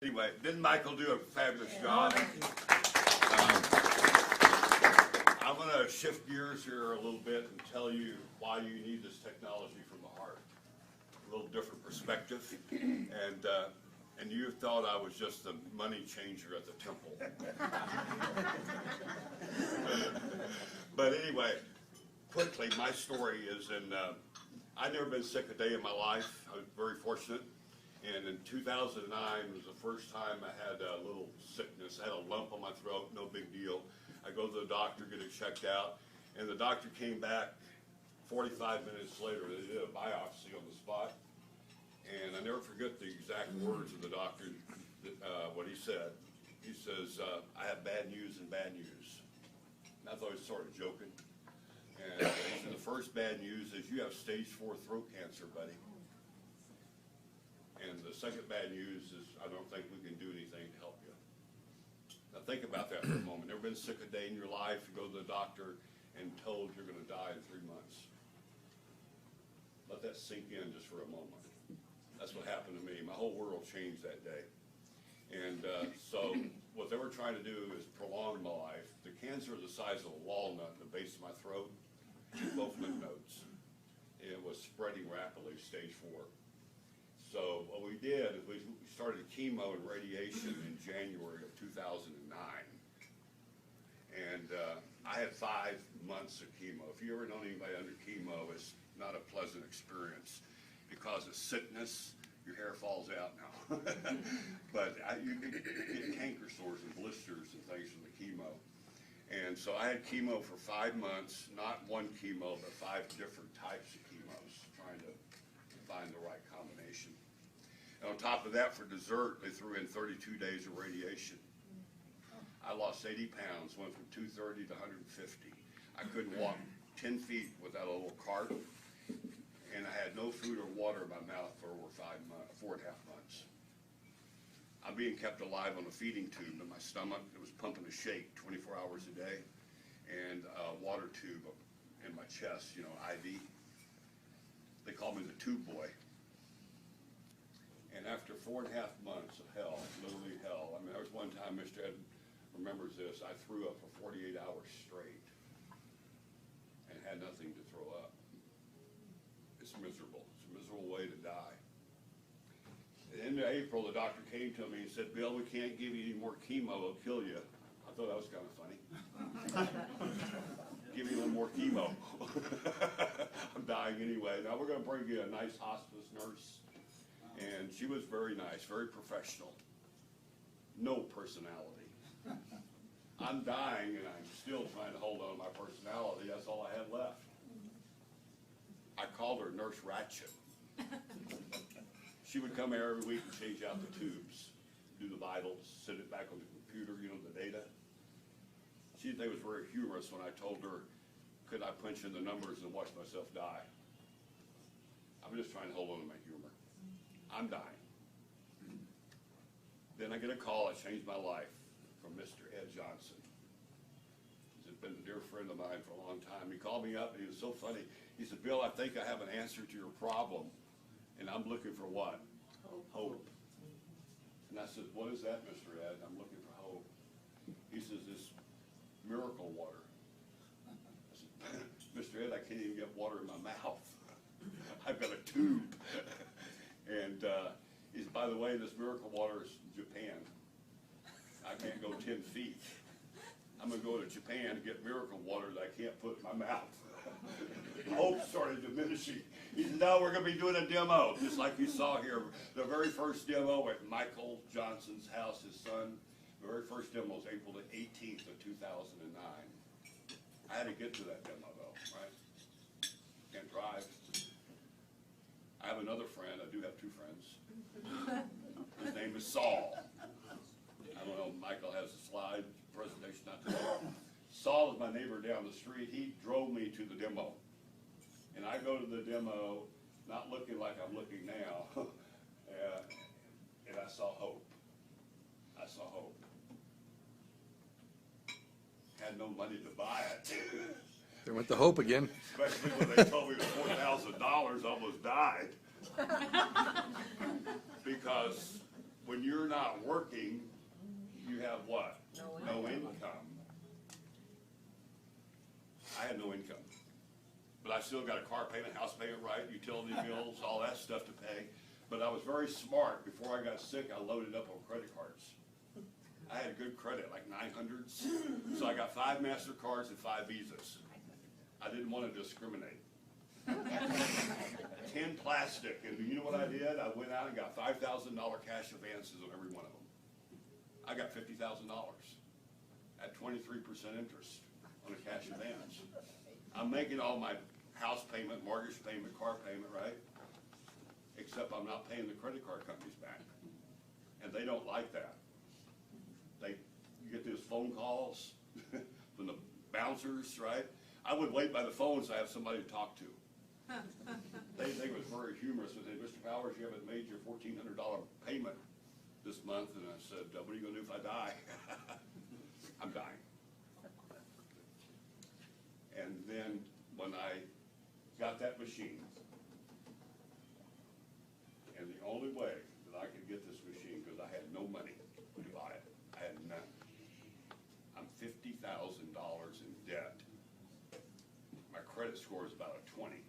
Anyway, didn't Michael do a fabulous job? I'm going to shift gears here a little bit and tell you why you need this technology from the heart. A little different perspective. And you thought I was just the money changer at the temple. But anyway, quickly, my story is I've never been sick a day in my life. I was very fortunate. And in 2009 was the first time I had a little sickness. I had a lump on my throat, no big deal. I go to the doctor, get it checked out, and the doctor came back 45 minutes later. They did a biopsy on the spot, and I never forget the exact words of the doctor, what he said. He says, I have bad news and bad news. And I thought he was sort of joking. And he said, the first bad news is you have stage 4 throat cancer, buddy. And the second bad news is I don't think we can do anything to help you. Now think about that for a moment. Never been sick a day in your life, you go to the doctor and told you're going to die in 3 months. Let that sink in just for a moment. That's what happened to me. My whole world changed that day. And so what they were trying to do is prolong my life. The cancer was the size of a walnut in the base of my throat, both lymph nodes. And it was spreading rapidly, stage 4. So what we did is we started chemo and radiation in January of 2009. And I had 5 months of chemo. If you ever known anybody under chemo, it's not a pleasant experience. It causes sickness. Your hair falls out now. But you get canker sores and blisters and things from the chemo. And so I had chemo for 5 months, not one chemo, but 5 different types of chemos, trying to find the right combination. And on top of that, for dessert, they threw in 32 days of radiation. I lost 80 pounds, went from 230 to 150. I couldn't walk 10 feet without a little cart, and I had no food or water in my mouth for over 4.5 months. I'm being kept alive on a feeding tube in my stomach. It was pumping a shake 24 hours a day, and a water tube in my chest, you know, IV. They call me the tube boy. And after 4.5 months of hell, literally hell, I mean, there was one time, Mr. Ed remembers this, I threw up for 48 hours straight and had nothing to throw up. It's miserable. It's a miserable way to die. At the end of April, the doctor came to me and said, Bill, we can't give you any more chemo, it'll kill you. I thought that was kind of funny. Give me a little more chemo. I'm dying anyway. Now we're going to bring you a nice hospice nurse. And she was very nice, very professional. No personality. I'm dying and I'm still trying to hold on to my personality. That's all I had left. I called her Nurse Ratchet. She would come here every week and change out the tubes, do the vitals, sit it back on the computer, you know, the data. She think it was very humorous when I told her, could I punch in the numbers and watch myself die? I'm just trying to hold on to my humor. I'm dying. Then I get a call that changed my life from Mr. Ed Johnson. He's been a dear friend of mine for a long time. He called me up and he was so funny. He said, Bill, I think I have an answer to your problem. And I'm looking for what? Hope. And I said, what is that, Mr. Ed? I'm looking for hope. He says, this miracle water. I said, Mr. Ed, I can't even get water in my mouth. I've got a tube. And he said, by the way, this miracle water is Japan. I can't go 10 feet. I'm going to go to Japan to get miracle water that I can't put in my mouth. Hope started diminishing. He said, no, we're going to be doing a demo, just like you saw here. The very first demo at Michael Johnson's house, his son, the very first demo was April the 18th of 2009. I had to get to that demo, though, right? Can't drive. I have another friend. I do have 2 friends. His name is Saul. I don't know, Michael has a slide presentation not today. Saul is my neighbor down the street. He drove me to the demo. And I go to the demo, not looking like I'm looking now, and I saw hope. I saw hope. Had no money to buy it. There went the hope again. Especially when they told me it was $4,000, I almost died. Because when you're not working, you have what? No income. I had no income. But I still got a car payment, house payment, right, utility bills, all that stuff to pay. But I was very smart. Before I got sick, I loaded up on credit cards. I had good credit, like 900s. So I got 5 MasterCards and 5 Visas. I didn't want to discriminate. 10 plastic, and you know what I did? I went out and got $5,000 cash advances on every one of them. I got $50,000 at 23% interest on a cash advance. I'm making all my house payment, mortgage payment, car payment, right? Except I'm not paying the credit card companies back. And they don't like that. You get those phone calls from the bouncers, right? I would wait by the phone so I have somebody to talk to. They think it was very humorous. They said, Mr. Powers, you haven't made your $1,400 payment this month. And I said, what are you going to do if I die? I'm dying. And then when I got that machine, and the only way that I could get this machine, because I had no money to buy it, I had none. I'm $50,000 in debt. My credit score is about a 20.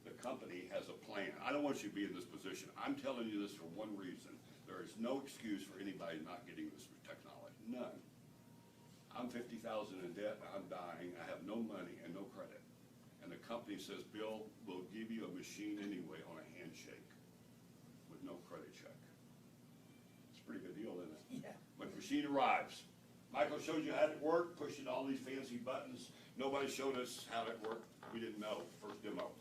The company has a plan. I don't want you to be in this position. I'm telling you this for one reason. There is no excuse for anybody not getting this technology. None. I'm $50,000 in debt, I'm dying, I have no money and no credit. And the company says, Bill, we'll give you a machine anyway on a handshake with no credit check. It's a pretty good deal, isn't it? Yeah. When the machine arrives, Michael showed you how it worked, pushing all these fancy buttons. Nobody showed us how it worked. We didn't know. First demo.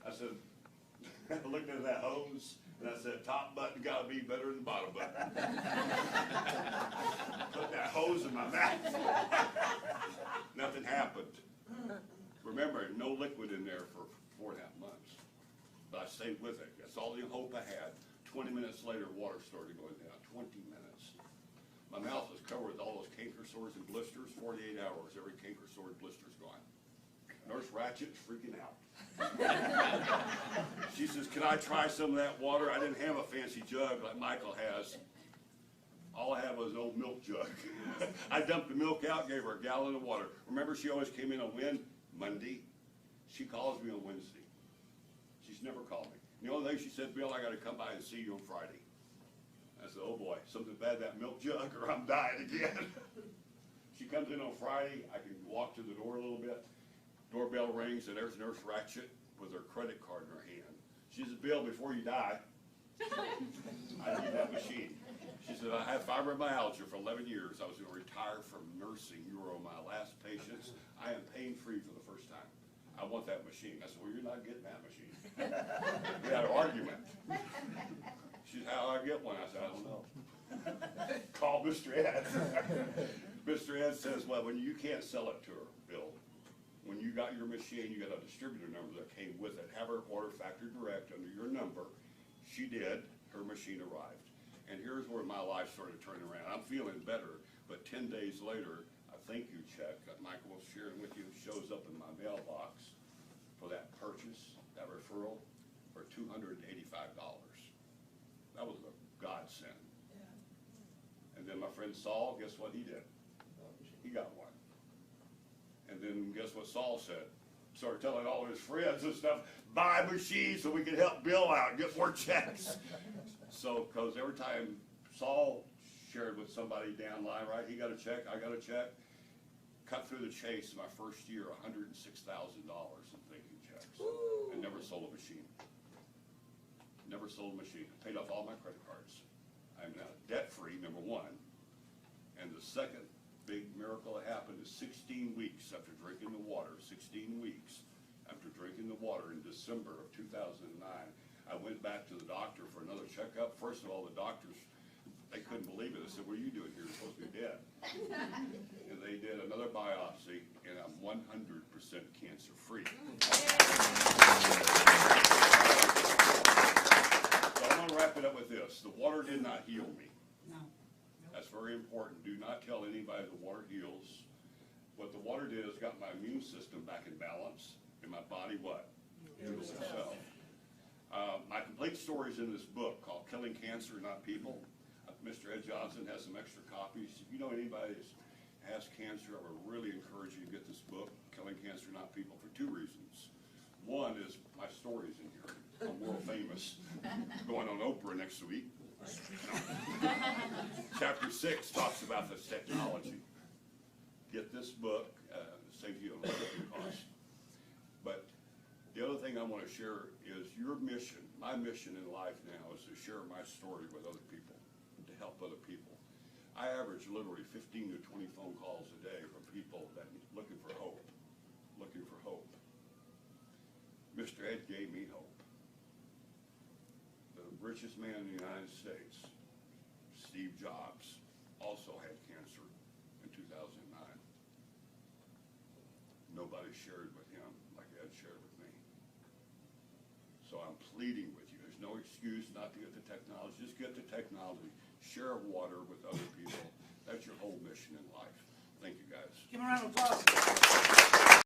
I said, I looked at that hose, and I said, top button gotta be better than bottom button. Put that hose in my mouth. Nothing happened. Remember, no liquid in there for 4.5 months. But I stayed with it. That's all the hope I had. 20 minutes later, water started going down. 20 minutes. My mouth was covered with all those canker sores and blisters. 48 hours, every canker sore and blister's gone. Nurse Ratchet's freaking out. She says, can I try some of that water? I didn't have a fancy jug like Michael has. All I had was an old milk jug. I dumped the milk out, gave her a gallon of water. Remember, she always came in on Monday. She calls me on Wednesday. She's never called me. The only thing she said, Bill, I got to come by and see you on Friday. I said, oh boy, something bad, that milk jug, or I'm dying again. She comes in on Friday. I can walk to the door a little bit. Doorbell rings, and there's Nurse Ratchet with her credit card in her hand. She says, Bill, before you die, I need that machine. She said, I have fibromyalgia for 11 years. I was going to retire from nursing. You were my last patients. I am pain-free for the first time. I want that machine. I said, well, you're not getting that machine. We had an argument. She said, how do I get one? I said, I don't know. Call Mr. Ed. Mr. Ed says, well, when you can't sell it to her, Bill, when you got your machine, you got a distributor number that came with it. Have her order factory direct under your number. She did. Her machine arrived. And here's where my life started turning around. I'm feeling better, but 10 days later, a thank you check that Michael was sharing with you shows up in my mailbox for that purchase, that referral, for $285. That was a godsend. Yeah. And then my friend Saul, guess what he did? He got one. And then guess what Saul said? Started telling all his friends and stuff, buy a machine so we can help Bill out and get more checks. So, because every time Saul shared with somebody down the line, right, he got a check, I got a check, cut through the chase my first year, $106,000 in thank you checks. Woo. And never sold a machine. Never sold a machine. Paid off all my credit cards. I'm now debt-free, number one. And the second big miracle that happened is 16 weeks after drinking the water, 16 weeks after drinking the water in December of 2009, I went back to the doctor for another checkup. First of all, the doctors, they couldn't believe it. They said, what are you doing here? You're supposed to be dead. And they did another biopsy, and I'm 100% cancer-free. So I'm going to wrap it up with this. The water did not heal me. No. That's very important. Do not tell anybody the water heals. What the water did is got my immune system back in balance, and my body what? Healed itself. My complete story is in this book called Killing Cancer, Not People. Mr. Ed Johnson has some extra copies. If you know anybody that has cancer, I would really encourage you to get this book, Killing Cancer, Not People, for two reasons. One is my story's in here. I'm world famous. Going on Oprah next week. Chapter 6 talks about this technology. Get this book, save you a little cost. But the other thing I want to share is your mission. My mission in life now is to share my story with other people, to help other people. I average literally 15 to 20 phone calls a day from people that looking for hope, looking for hope. Mr. Ed gave me hope. The richest man in the United States, Steve Jobs, also had cancer in 2009. Nobody shared with him like Ed shared with me. So I'm pleading with you. There's no excuse not to get the technology. Just get the technology. Share water with other people. That's your whole mission in life. Thank you, guys. Give him a round of applause.